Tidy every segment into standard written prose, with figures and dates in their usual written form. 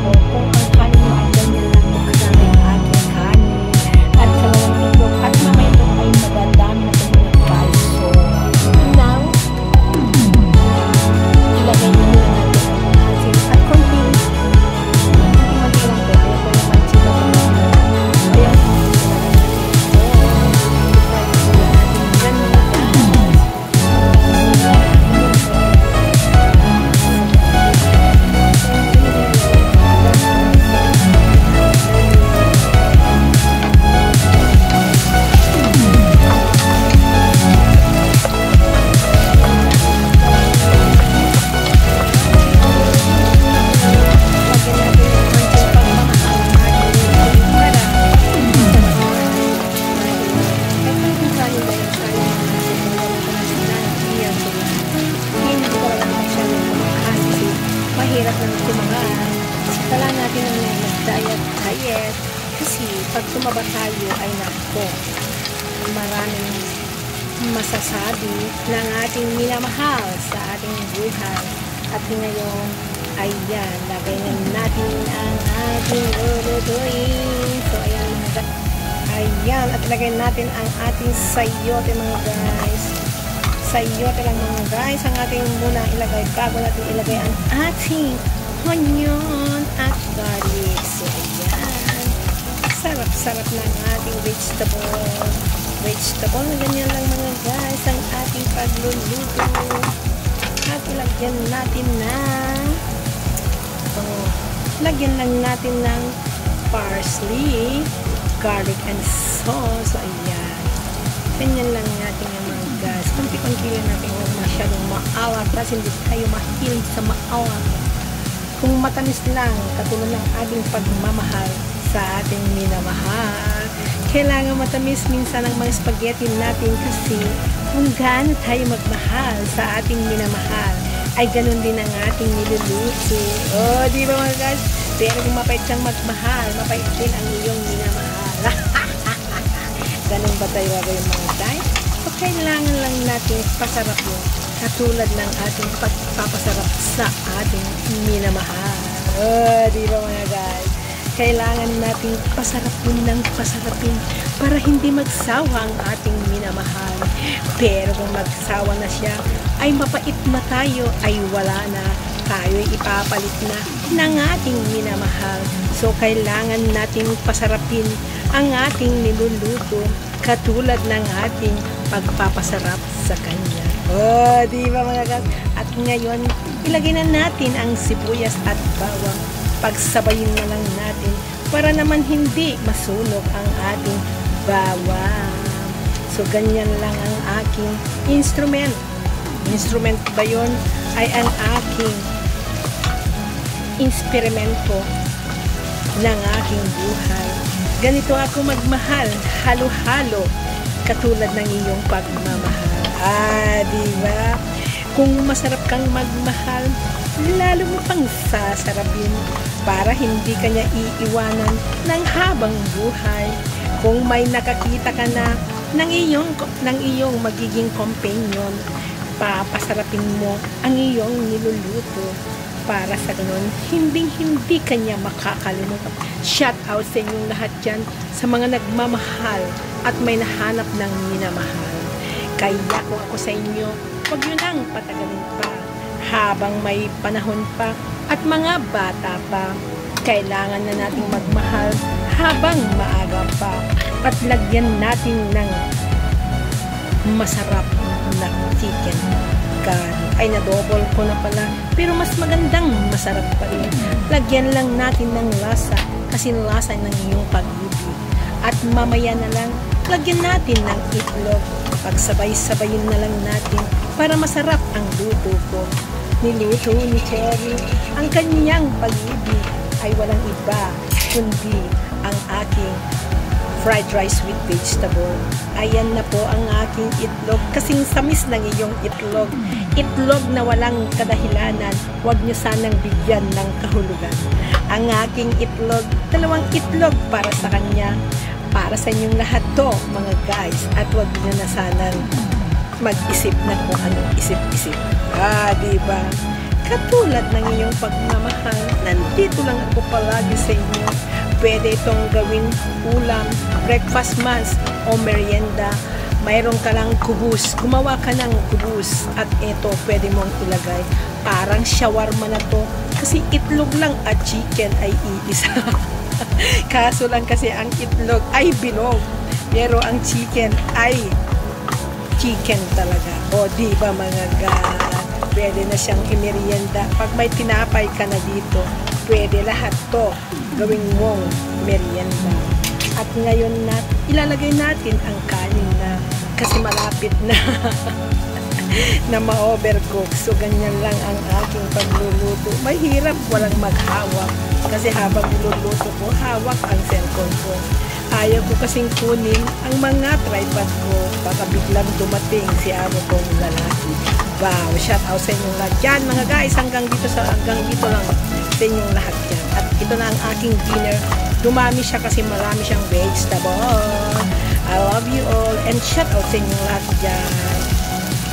ko kung ang kanin mo ay ganyan lang kung kasama yung aking kanin at dalawang itlog at mamaya ito ay madadami na sa mga guys. So, now, ilagay mo muna natin ang asin at konting magirang bebe ko yung manchita ko na ayan, mahirap na tumangan. Kala natin ang mag-diet kasi pag tumaba tayo ay nako, maraming masasabi ng ating minamahal sa ating buhay. At ngayon, ayan, lagay na natin ang ating lulutuin. So, ayan mga guys. Ayan, at lagay natin ang ating sayote mga guys. Sayote lang mga guys ang ating muna ilagay bago natin ilagay ang ating onion at garlic. So, ayan. Sarap-sarap ng ating vegetable. Ganyan lang mga guys ang ating pagluluto. At ilagyan natin ng lagyan lang natin ng parsley, garlic and sauce. So, ayan. Ganyan lang natin yung mga guys. Kunti-kunti lang natin, huwag masyadong maalat kasi hindi tayo mahilig sa maalat. Kung matamis lang, katulad ng ating pagmamahal sa ating minamahal, kailangan matamis minsan ang mga spaghetti natin kasi kung gaano tayo magmahal sa ating minamahal, ay ganun din ang ating niluluto. Oh, di ba mga guys? Pero kung mapait kang magmahal, mapait din ang iyong minamahal. Ganun ba tayo gagawin mga guys? So, kailangan lang natin pasarap yun. Katulad ng ating pagpapasarap sa ating minamahal. Oh, di ba mga guys? Kailangan natin pasarapin ng pasarapin para hindi magsawa ang ating minamahal. Pero kung magsawa na siya, ay mapait na tayo, ay wala na. Tayo'y ipapalit na ng ating minamahal. So, kailangan natin pasarapin ang ating niluluto katulad ng ating pagpapasarap sa kanya. Oh, di ba mga guys? At ngayon, ilagay na natin ang sibuyas at bawang. Pagsabayin na lang natin para naman hindi masunog ang ating bawang. So, ganyan lang ang aking instrument. Instrument ba yun? Ay ang aking eksperimento ng aking buhay. Ganito ako magmahal, halo-halo, katulad ng iyong pagmamahal. Ah, diba? Kung masarap kang magmahal, lalo mo pang sasarapin para hindi kanya iiwanan ng habang buhay. Kung may nakakita ka na ng iyong magiging companion, papasarapin mo ang iyong niluluto para sa ganun, hindi kanya makakalimutan. Shout out sa inyong lahat dyan, sa mga nagmamahal at may nahanap ng minamahal. Kaya kung ako sa inyo, huwag nyo nang patagalin pa. Habang may panahon pa at mga bata pa, kailangan na nating magmahal habang maaga pa. At lagyan natin ng masarap na chicken curry. Ay, na-double ko na pala. Pero mas magandang masarap pa rin. Lagyan lang natin ng lasa kasi lasa ng iyong pag-ibig. At mamaya na lang, lagyan natin ng itlog. Pagsabay-sabayin na lang natin para masarap ang luto ko. Niluto ni Cherry, ang kanyang pag-ibig ay walang iba kundi ang aking fried rice with vegetable. Ayan na po ang aking itlog. Kasing samis ng iyong itlog. Itlog na walang kadahilanan. Huwag niyo sanang bigyan ng kahulugan. Ang aking itlog, 2 itlog para sa kanya. Para sa inyong lahat to, mga guys. At huwag niyo na sanang mag-isip na kung anong isip-isip. Ah, diba? Katulad ng inyong pagmamahal, nandito lang ako palagi sa inyo. Pwede itong gawin ulam, breakfast mas o merienda. Mayroon ka lang kubus, gumawa ka ng kubus at ito pwede mong ilagay. Parang shawarma na to kasi itlog lang at chicken ay iisa. Kaso lang kasi ang itlog ay bilog pero ang chicken ay chicken talaga. O di ba mga God, pwede na siyang imerienda. Pag may tinapay ka na dito, pwede lahat to gawing mong merienda. At ngayon na ilalagay natin ang kanin na kasi malapit na na ma-overcook. So ganyan lang ang aking pagluluto. Mahirap walang maghawak kasi habang niluluto ko, hawak ang cellphone ko. Ayaw ko kasing kunin ang mga tripod ko. Baka biglang dumating si amo kong lalaki. Wow, shout out sa inyong lahat yan mga guys. Hanggang dito lang sa inyong lahat yan. At ito na ang aking dinner. Dumami siya kasi marami siyang vegetable. I love you all and shout out sa inyong lahat dyan.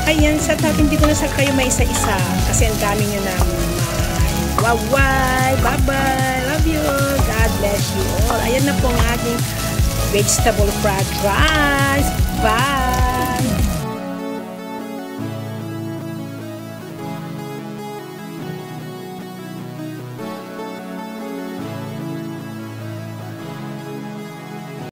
Ayan, sa hindi ko na sa kayo may isa-isa kasi ang dami nyo naman. Wow, bye-bye. Love you. God bless you all. Ayan na po ang aking vegetable fried rice. Bye.